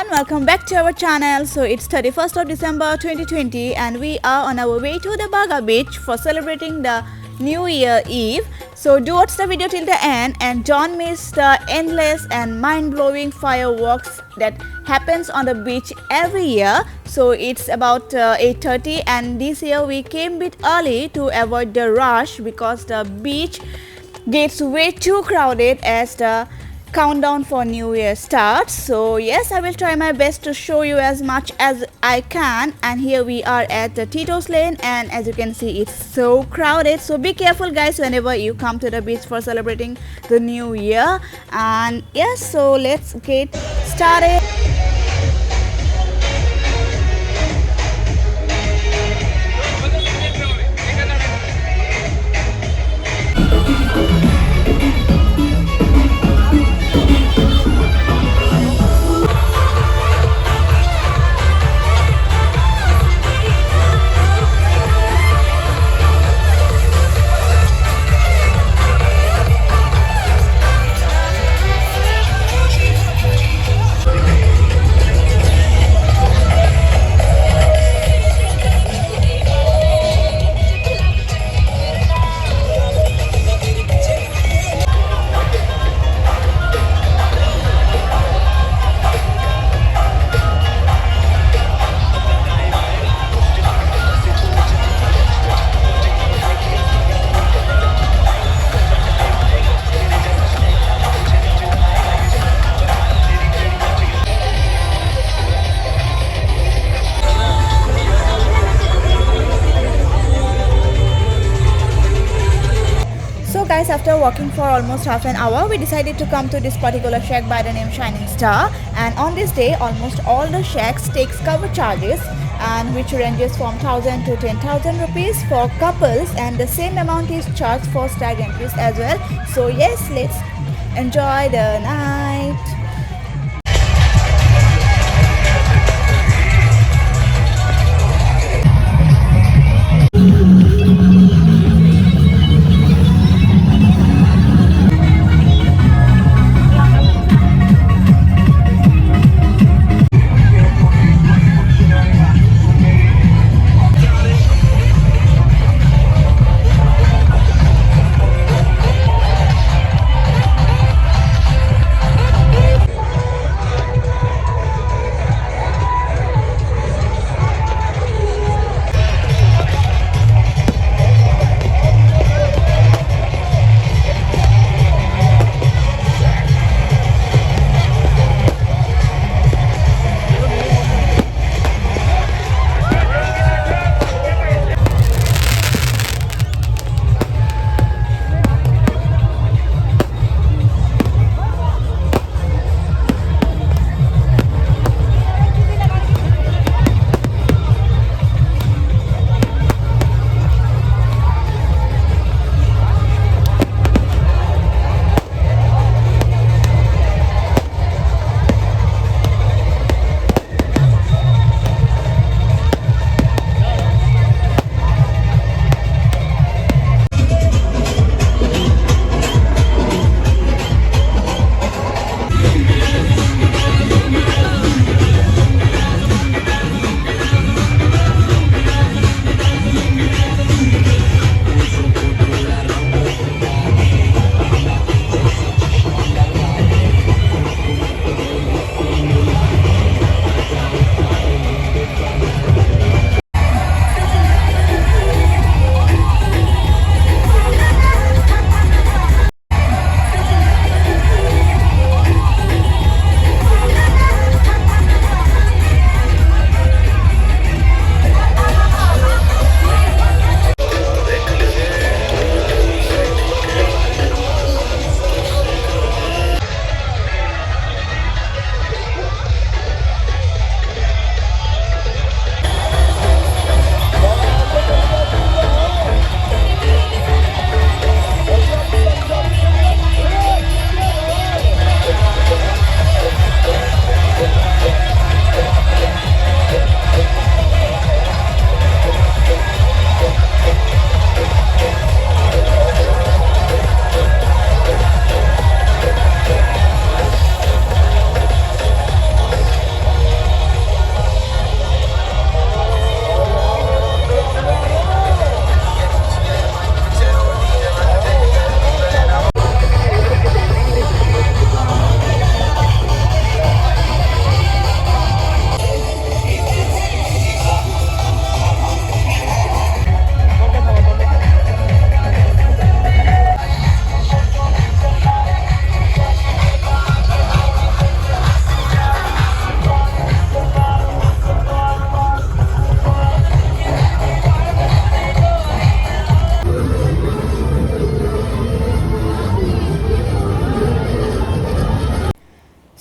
everyone, welcome back to our channel. So it's 31st of December 2020 and we are on our way to the Baga beach for celebrating the New Year Eve. So do watch the video till the end and don't miss the endless and mind-blowing fireworks that happens on the beach every year. So it's about 8:30 and this year we came a bit early to avoid the rush because the beach gets way too crowded as the countdown for New Year starts. So yes, I will try my best to show you as much as I can. And here we are at the Tito's Lane, and as you can see, it's so crowded. So be careful, guys, whenever you come to the beach for celebrating the New Year. And yes, so let's get started. So guys, after walking for almost half an hour, we decided to come to this particular shack by the name Shining Star. And on this day, almost all the shacks takes cover charges, and which ranges from 1,000 to 10,000 rupees for couples, and the same amount is charged for stag entries as well. So yes, let's enjoy the night.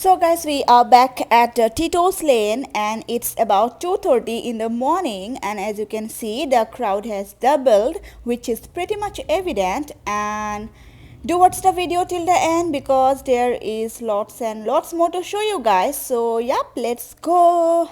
So guys, we are back at Tito's Lane and it's about 2:30 in the morning, and as you can see the crowd has doubled, which is pretty much evident. And do watch the video till the end because there is lots and lots more to show you guys. So yep, let's go.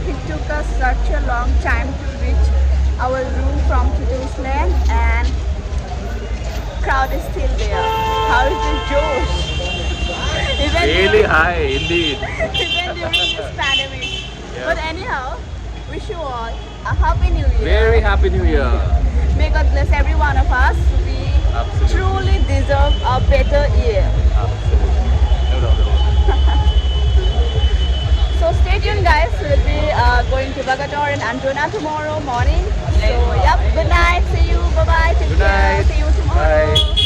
It took us such a long time to reach our room from Tito's Lane, and crowd is still there. How is the Josh? Really high indeed. Even during this pandemic. Yeah. But anyhow, wish you all a happy new year. Very happy new year. May God bless every one of us. We Absolutely. truly deserve a better year. Absolutely. No doubt about it. So stay tuned guys, we'll be going to Bagator and Androna tomorrow morning. So yep, good night, see you, bye bye, take Good care, night. see you tomorrow. Bye.